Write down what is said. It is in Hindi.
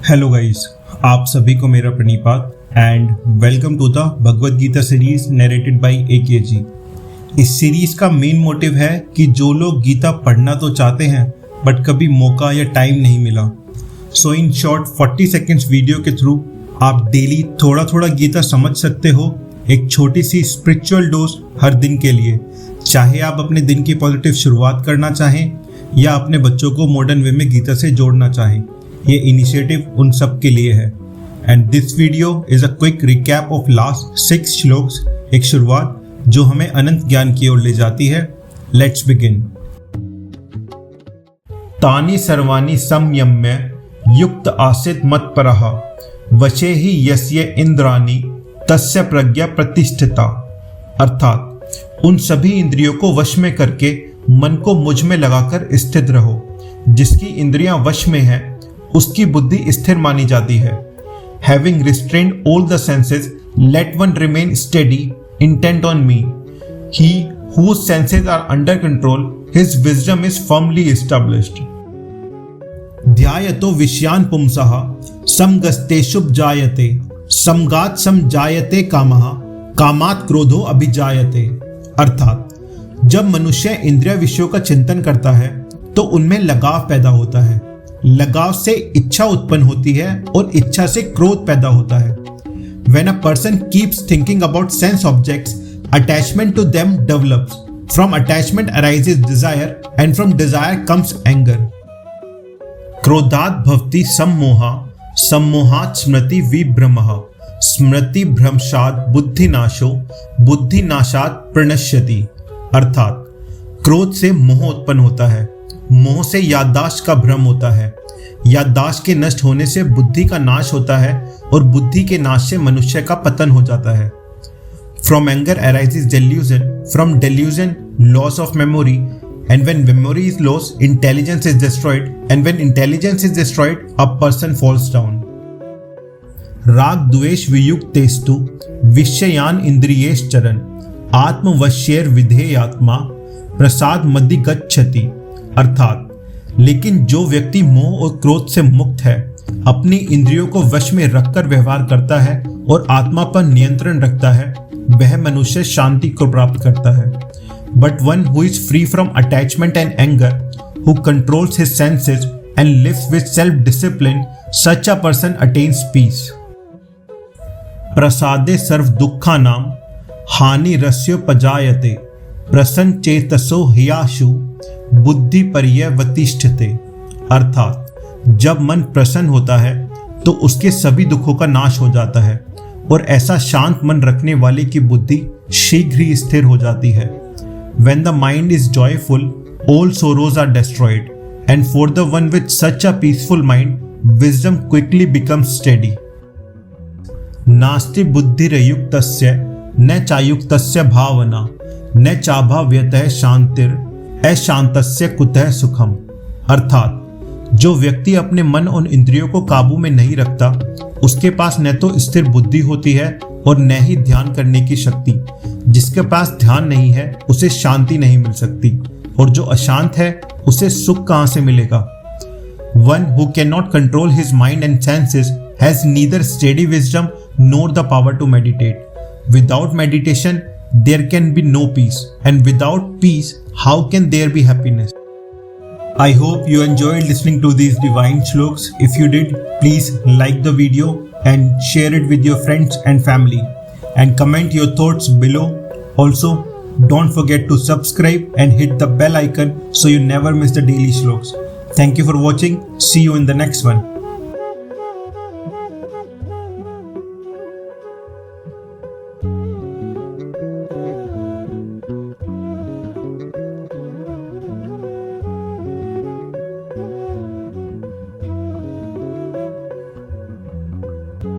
हेलो गाइस, आप सभी को मेरा प्रणिपात and welcome to the Bhagavad Gita series narrated by AKG। इस सीरीज का मेन मोटिव है कि जो लोग गीता पढ़ना तो चाहते हैं बट कभी मौका या टाइम नहीं मिला, सो इन शॉर्ट 40 सेकेंड्स वीडियो के थ्रू आप डेली थोड़ा थोड़ा गीता समझ सकते हो। एक छोटी सी स्पिरिचुअल डोज हर दिन के लिए, चाहे आप अपने दिन की पॉजिटिव शुरुआत करना चाहें या अपने बच्चों को मॉडर्न वे में गीता से जोड़ना चाहें। ये इनिशिएटिव उन सब के लिए है। And this video is a quick recap of last 6 shlokas, एक शुरुआत जो हमें अनंत ज्ञान की ओर ले जाती है। Let's begin. तानि सर्वाणि संयम्य युक्त आसीत् मत्परः वशे ही यस्य इंद्राणि तस्य प्रज्ञा प्रतिष्ठिता। अर्थात उन सभी इंद्रियों को वश में करके मन को मुझ में लगाकर स्थित रहो। जिसकी इंद्रियां वश में है उसकी बुद्धि स्थिर मानी जाती है। Having restrained all the senses, let one remain steady, intent on me. He whose senses are under control, his wisdom is firmly established. ध्यायतो विषयान् पुंसः समगस्तेषुपजायते समगात् समजायते कामः कामात् क्रोधो अभिजायते। अर्थात जब मनुष्य इंद्रिय विषयों का चिंतन करता है तो उनमें लगाव पैदा होता है, लगाव से इच्छा उत्पन्न होती है और इच्छा से क्रोध पैदा होता है। When a person keeps thinking about sense objects, attachment to them develops. From attachment arises desire and from desire comes anger. क्रोधात् भवति सम्मोहा सम्मोहात् स्मृति विभ्रमः स्मृति भ्रंशात् बुद्धिनाशो बुद्धिनाशात् प्रणश्यति। अर्थात क्रोध से मोह उत्पन्न होता है, मोह से याददाश्त का भ्रम होता है, याददाश्त के नष्ट होने से बुद्धि का नाश होता है और बुद्धि के नाश से मनुष्य का पतन हो जाता है। From anger arises delusion, from delusion loss of memory, and when memory is lost, intelligence is destroyed, and when intelligence is destroyed, a person falls down. राग द्वेष वियुक्तेस्तु विषयान इंद्रियेश्चरन् आत्मवश्येर विधेयात्मा प्रसाद मदि गच्छति। अर्थात लेकिन जो व्यक्ति मोह और क्रोध से मुक्त है, अपनी इंद्रियों को वश में रखकर व्यवहार करता है और आत्मा पर नियंत्रण रखता है, वह मनुष्य शांति को प्राप्त करता है। But one who is free from attachment and anger, who controls his senses and lives with self discipline, such a person attains peace. प्रसादे सर्व दुःखानां हानि रस्योपजायते प्रसन्न चेतसो ह्याशु बुद्धि पर्यवतिष्ठते। अर्थात जब मन प्रसन्न होता है तो उसके सभी दुखों का नाश हो जाता है और ऐसा शांत मन रखने वाले की बुद्धि शीघ्र ही स्थिर हो जाती है। When the mind is joyful, all sorrows are destroyed, and for the one with such a peaceful mind, wisdom quickly becomes steady. नास्ति बुद्धिरयुक्तस्य न चायुक्तस्य भावना न चाभाव्यतः शांतिर अशांतस्य कुतः सुखम। अर्थात जो व्यक्ति अपने मन और इंद्रियों को काबू में नहीं रखता, उसके पास न तो स्थिर बुद्धि होती है और न ही ध्यान करने की शक्ति। जिसके पास ध्यान नहीं है उसे शांति नहीं मिल सकती, और जो अशांत है उसे सुख कहां से मिलेगा। One who cannot control his mind and senses has neither steady wisdom nor the power to meditate. Without meditation, there can be no peace, and without peace, how can there be happiness? I hope you enjoyed listening to these divine shloks. If you did, please like the video and share it with your friends and family, and comment your thoughts below. Also, don't forget to subscribe and hit the bell icon so you never miss the daily shloks. Thank you for watching. See you in the next one.